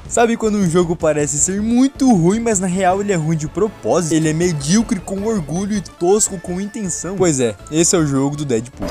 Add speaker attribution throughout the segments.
Speaker 1: Sabe quando um jogo parece ser muito ruim, mas na real ele é ruim de propósito? Ele é medíocre com orgulho e tosco com intenção? Pois é, esse é o jogo do Deadpool.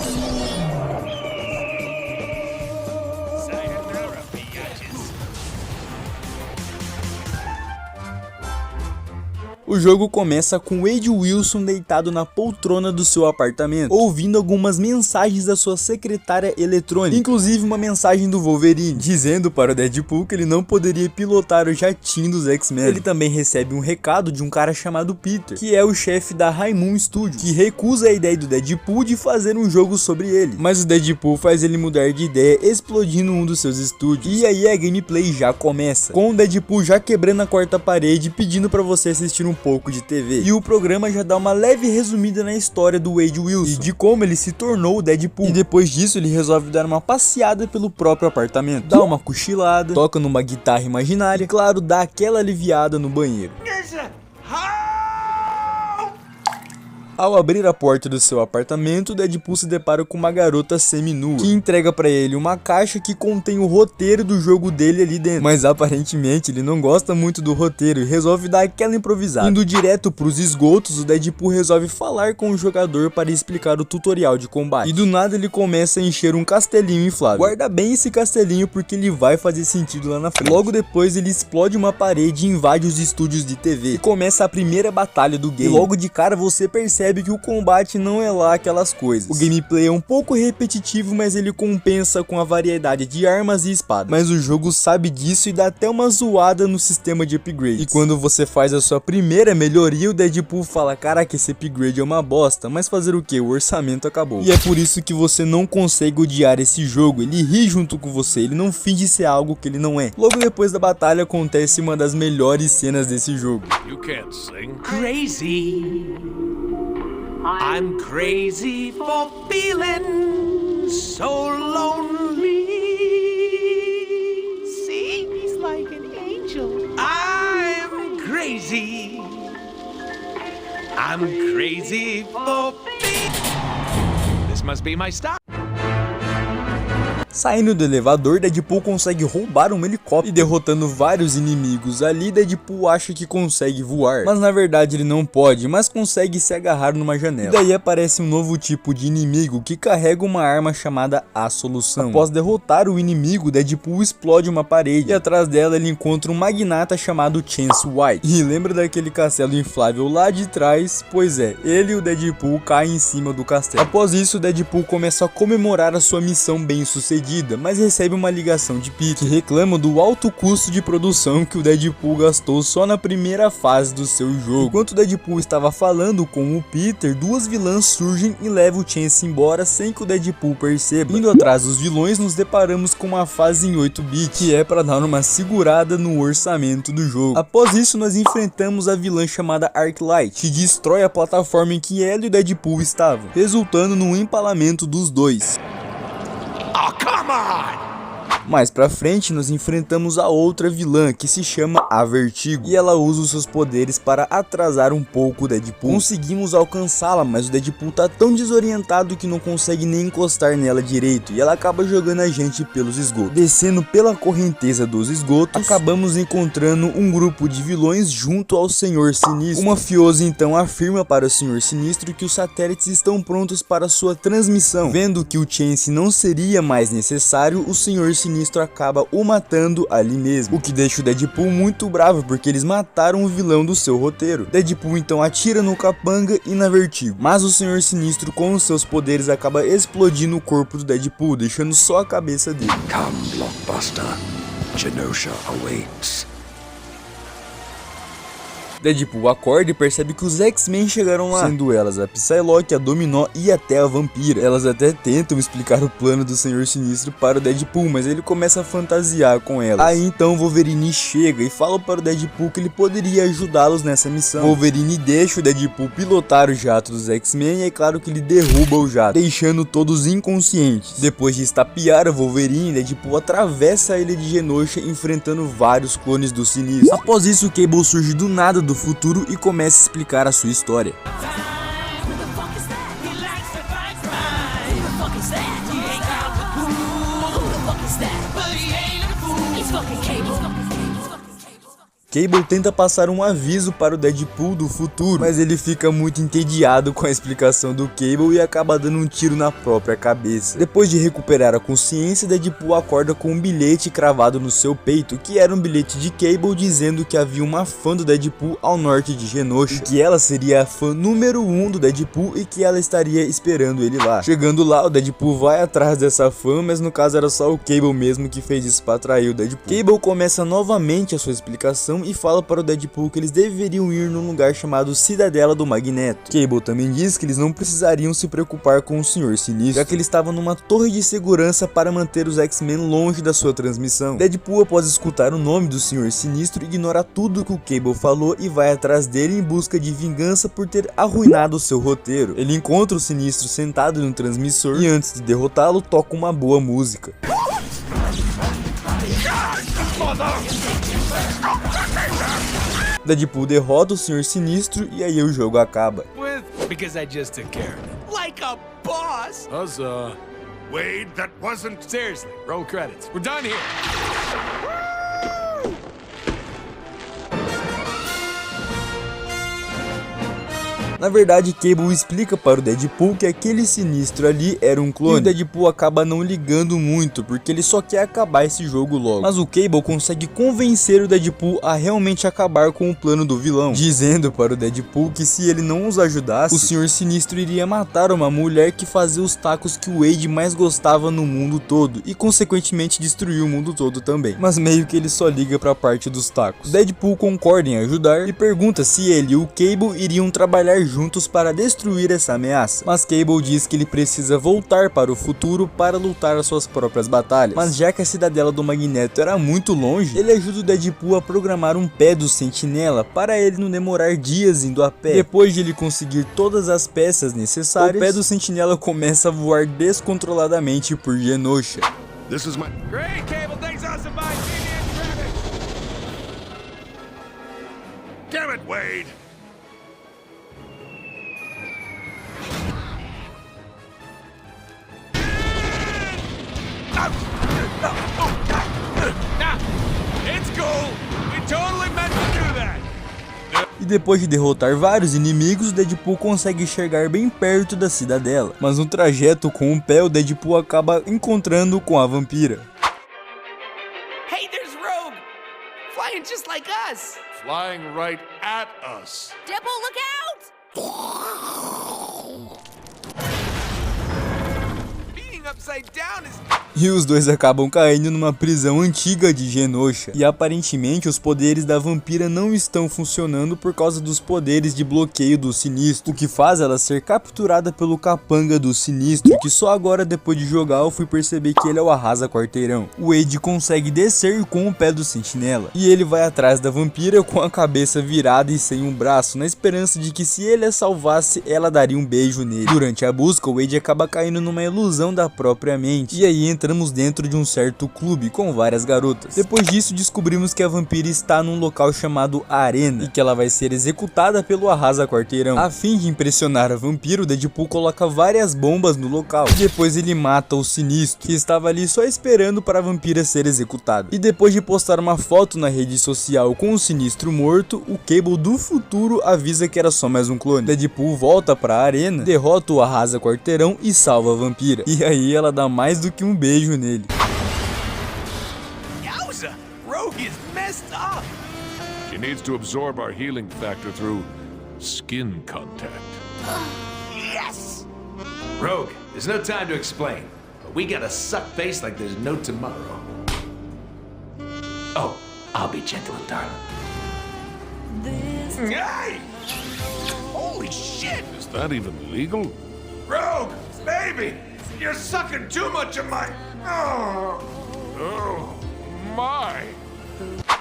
Speaker 1: O jogo começa com Wade Wilson deitado na poltrona do seu apartamento, ouvindo algumas mensagens da sua secretária eletrônica, inclusive uma mensagem do Wolverine, dizendo para o Deadpool que ele não poderia pilotar o jatinho dos X-Men. Ele também recebe um recado de um cara chamado Peter, que é o chefe da Raimund Studios, que recusa a ideia do Deadpool de fazer um jogo sobre ele, mas o Deadpool faz ele mudar de ideia, explodindo um dos seus estúdios. E aí a gameplay já começa, com o Deadpool já quebrando a quarta parede, pedindo para você assistir um pouco de TV. E o programa já dá uma leve resumida na história do Wade Wilson e de como ele se tornou o Deadpool. E depois disso ele resolve dar uma passeada pelo próprio apartamento, dá uma cochilada, toca numa guitarra imaginária e claro, dá aquela aliviada no banheiro. Ao abrir a porta do seu apartamento, o Deadpool se depara com uma garota seminua, que entrega pra ele uma caixa que contém o roteiro do jogo dele ali dentro. Mas aparentemente ele não gosta muito do roteiro e resolve dar aquela improvisada. Indo direto pros esgotos, o Deadpool resolve falar com o jogador para explicar o tutorial de combate. E do nada ele começa a encher um castelinho inflável. Guarda bem esse castelinho porque ele vai fazer sentido lá na frente. Logo depois ele explode uma parede e invade os estúdios de TV. E começa a primeira batalha do game. E logo de cara você percebe que o combate não é lá aquelas coisas. O gameplay é um pouco repetitivo, mas ele compensa com a variedade de armas e espadas. Mas o jogo sabe disso e dá até uma zoada no sistema de upgrades. E quando você faz a sua primeira melhoria, o Deadpool fala: caraca, esse upgrade é uma bosta, mas fazer o que? O orçamento acabou. E é por isso que você não consegue odiar esse jogo. Ele ri junto com você, ele não finge ser algo que ele não é. Logo depois da batalha acontece uma das melhores cenas desse jogo.
Speaker 2: You can't sing. Crazy. I'm crazy for feeling so lonely. See, he's like an angel. I'm crazy. I'm crazy for feeling. This must be my style.
Speaker 1: Saindo do elevador, Deadpool consegue roubar um helicóptero e derrotando vários inimigos ali, Deadpool acha que consegue voar, mas na verdade ele não pode, mas consegue se agarrar numa janela. E daí aparece um novo tipo de inimigo que carrega uma arma chamada A Solução. Após derrotar o inimigo, Deadpool explode uma parede e atrás dela ele encontra um magnata chamado Chance White. E lembra daquele castelo inflável lá de trás? Pois é, ele e o Deadpool caem em cima do castelo. Após isso, Deadpool começa a comemorar a sua missão bem sucedida, mas recebe uma ligação de Peter, que reclama do alto custo de produção que o Deadpool gastou só na primeira fase do seu jogo. Enquanto o Deadpool estava falando com o Peter, duas vilãs surgem e levam o Chance embora sem que o Deadpool perceba. Indo atrás dos vilões, nos deparamos com uma fase em 8-bit, que é para dar uma segurada no orçamento do jogo. Após isso, nós enfrentamos a vilã chamada Arclight, que destrói a plataforma em que ela e o Deadpool estavam, resultando no empalamento dos dois.
Speaker 2: Oh, come on!
Speaker 1: Mais pra frente nós enfrentamos a outra vilã que se chama a Vertigo e ela usa os seus poderes para atrasar um pouco o Deadpool. Conseguimos alcançá-la, mas o Deadpool tá tão desorientado que não consegue nem encostar nela direito e ela acaba jogando a gente pelos esgotos. Descendo pela correnteza dos esgotos, acabamos encontrando um grupo de vilões junto ao Senhor Sinistro. O mafioso então afirma para o Senhor Sinistro que os satélites estão prontos para sua transmissão. Vendo que o Chance não seria mais necessário, o Senhor Sinistro acaba o matando ali mesmo, o que deixa o Deadpool muito bravo porque eles mataram o vilão do seu roteiro. Deadpool então atira no Capanga e na Vertigo, mas o Senhor Sinistro com os seus poderes acaba explodindo o corpo do Deadpool, deixando só a cabeça dele.
Speaker 2: Come, Blockbuster. Genosha awaits.
Speaker 1: Deadpool acorda e percebe que os X-Men chegaram lá, sendo elas a Psylocke, a Dominó e até a Vampira. Elas até tentam explicar o plano do Senhor Sinistro para o Deadpool, mas ele começa a fantasiar com elas. Aí então Wolverine chega e fala para o Deadpool que ele poderia ajudá-los nessa missão. Wolverine deixa o Deadpool pilotar o jato dos X-Men e é claro que ele derruba o jato, deixando todos inconscientes. Depois de estapear o Wolverine, Deadpool atravessa a ilha de Genosha enfrentando vários clones do Sinistro. Após isso, Cable surge do nada do futuro e começa a explicar a sua história. Cable tenta passar um aviso para o Deadpool do futuro, mas ele fica muito entediado com a explicação do Cable e acaba dando um tiro na própria cabeça. Depois de recuperar a consciência, Deadpool acorda com um bilhete cravado no seu peito, que era um bilhete de Cable dizendo que havia uma fã do Deadpool ao norte de Genosha, e que ela seria a fã número 1 do Deadpool e que ela estaria esperando ele lá. Chegando lá, o Deadpool vai atrás dessa fã, mas no caso era só o Cable mesmo que fez isso para atrair o Deadpool. Cable começa novamente a sua explicação e fala para o Deadpool que eles deveriam ir num lugar chamado Cidadela do Magneto. Cable também diz que eles não precisariam se preocupar com o Senhor Sinistro, já que ele estava numa torre de segurança para manter os X-Men longe da sua transmissão. Deadpool, após escutar o nome do Senhor Sinistro, ignora tudo que o Cable falou e vai atrás dele em busca de vingança por ter arruinado o seu roteiro. Ele encontra o Sinistro sentado no transmissor e antes de derrotá-lo, toca uma boa música. Deadpool derrota o Senhor Sinistro e aí o jogo acaba.
Speaker 3: Because I just took care of it.
Speaker 2: Like a boss!
Speaker 3: Huzzah.
Speaker 2: Wade, that wasn't...
Speaker 3: Seriously, roll credits. We're done here.
Speaker 1: Na verdade, Cable explica para o Deadpool que aquele Sinistro ali era um clone. E o Deadpool acaba não ligando muito, porque ele só quer acabar esse jogo logo. Mas o Cable consegue convencer o Deadpool a realmente acabar com o plano do vilão, dizendo para o Deadpool que se ele não os ajudasse, o Senhor Sinistro iria matar uma mulher que fazia os tacos que o Wade mais gostava no mundo todo, e consequentemente destruir o mundo todo também. Mas meio que ele só liga para a parte dos tacos. Deadpool concorda em ajudar e pergunta se ele e o Cable iriam trabalhar juntos para destruir essa ameaça, mas Cable diz que ele precisa voltar para o futuro para lutar as suas próprias batalhas. Mas já que a Cidadela do Magneto era muito longe, ele ajuda o Deadpool a programar um pé do Sentinela para ele não demorar dias indo a pé. Depois de ele conseguir todas as peças necessárias, o pé do Sentinela começa a voar descontroladamente por Genosha.
Speaker 2: This is my...
Speaker 3: Great, Cable. Thanks awesome. Bye.
Speaker 2: Damn it, Wade!
Speaker 3: It's cool. We totally meant to do that.
Speaker 1: E depois de derrotar vários inimigos, o Deadpool consegue chegar bem perto da cidadela. Mas no trajeto com o pé, o Deadpool acaba encontrando com a vampira.
Speaker 4: Hey, there's Rogue! Flying just like us!
Speaker 3: Flying right at us.
Speaker 4: Deadpool, look out!
Speaker 3: Being upside down is...
Speaker 1: E os dois acabam caindo numa prisão antiga de Genosha. E aparentemente os poderes da vampira não estão funcionando por causa dos poderes de bloqueio do Sinistro, o que faz ela ser capturada pelo capanga do Sinistro, que só agora depois de jogar eu fui perceber que ele é o arrasa-quarteirão. O Wade consegue descer com o pé do Sentinela, e ele vai atrás da vampira com a cabeça virada e sem um braço, na esperança de que se ele a salvasse, ela daria um beijo nele. Durante a busca, o Wade acaba caindo numa ilusão da própria mente, e aí entramos dentro de um certo clube com várias garotas. Depois disso, descobrimos que a vampira está num local chamado Arena e que ela vai ser executada pelo arrasa-quarteirão. A fim de impressionar a vampira, o Deadpool coloca várias bombas no local e depois ele mata o Sinistro, que estava ali só esperando para a vampira ser executada. E depois de postar uma foto na rede social com o Sinistro morto, o Cable do futuro avisa que era só mais um clone. Deadpool volta para a Arena, derrota o arrasa-quarteirão e salva a vampira. E aí ela dá mais do que um beijo nele.
Speaker 3: Yowza! Rogue is messed up.
Speaker 5: She needs to absorb our healing factor through skin contact.
Speaker 3: Yes! Rogue, there's no time to explain, but we gotta suck face like there's no tomorrow. Oh, I'll be gentle and darling. Hey! Holy shit!
Speaker 5: Is that even legal?
Speaker 3: Rogue, baby, you're sucking too much of my... Oh,
Speaker 5: My!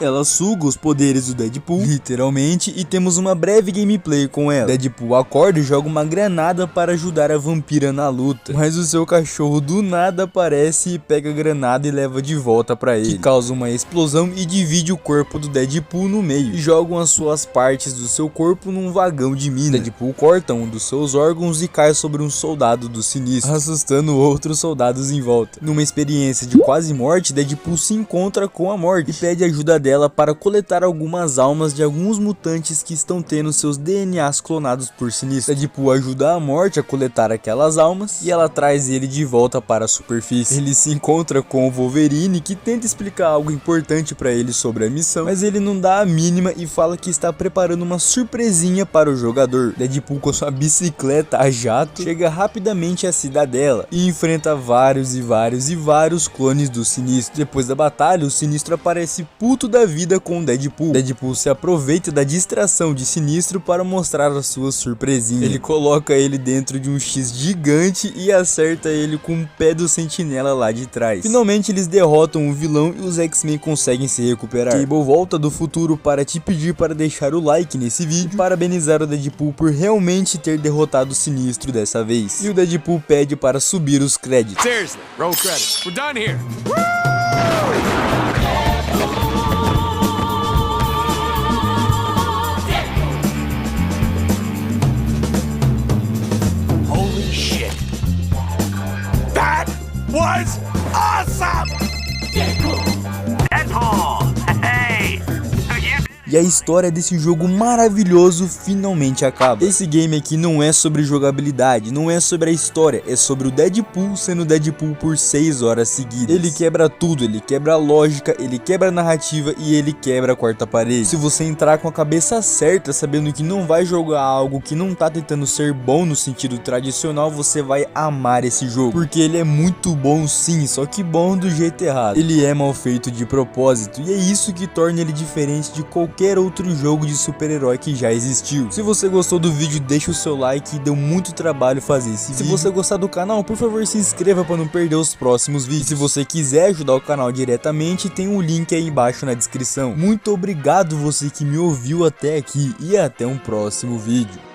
Speaker 1: Ela suga os poderes do Deadpool, literalmente, e temos uma breve gameplay com ela. Deadpool acorda e joga uma granada para ajudar a vampira na luta, mas o seu cachorro do nada aparece e pega a granada e leva de volta para ele, que causa uma explosão e divide o corpo do Deadpool no meio, e jogam as suas partes do seu corpo num vagão de mina. Deadpool corta um dos seus órgãos e cai sobre um soldado do Sinistro, assustando outros soldados em volta. Numa experiência de quase morte, Deadpool se encontra com a morte e pede ajuda Cidadela para coletar algumas almas de alguns mutantes que estão tendo seus DNAs clonados por Sinistro. Deadpool ajuda a Morte a coletar aquelas almas e ela traz ele de volta para a superfície. Ele se encontra com o Wolverine, que tenta explicar algo importante para ele sobre a missão, mas ele não dá a mínima e fala que está preparando uma surpresinha para o jogador. Deadpool, com sua bicicleta a jato, chega rapidamente à Cidadela e enfrenta vários clones do Sinistro. Depois da batalha, o Sinistro aparece puto da vida com Deadpool. Deadpool se aproveita da distração de Sinistro para mostrar a sua surpresinha. Ele coloca ele dentro de um X gigante e acerta ele com o pé do Sentinela lá de trás. Finalmente eles derrotam o vilão e os X-Men conseguem se recuperar. Cable volta do futuro para te pedir para deixar o like nesse vídeo e parabenizar o Deadpool por realmente ter derrotado o Sinistro dessa vez. E o Deadpool pede para subir os créditos.
Speaker 3: Seriously, roll credits. We're done here.
Speaker 2: Holy shit. That was awesome! Deadpool! Hey!
Speaker 1: E a história desse jogo maravilhoso finalmente acaba. Esse game aqui não é sobre jogabilidade, não é sobre a história, é sobre o Deadpool sendo Deadpool por 6 horas seguidas. Ele quebra tudo, ele quebra a lógica, ele quebra a narrativa e ele quebra a quarta parede. Se você entrar com a cabeça certa, sabendo que não vai jogar algo que não tá tentando ser bom no sentido tradicional, você vai amar esse jogo. Porque ele é muito bom sim, só que bom do jeito errado. Ele é mal feito de propósito e é isso que torna ele diferente de qualquer outro jogo de super-herói que já existiu. Se você gostou do vídeo, deixa o seu like, deu muito trabalho fazer esse vídeo. Se você gostar do canal, por favor se inscreva para não perder os próximos vídeos. Se você quiser ajudar o canal diretamente, tem um link aí embaixo na descrição. Muito obrigado você que me ouviu até aqui e até um próximo vídeo.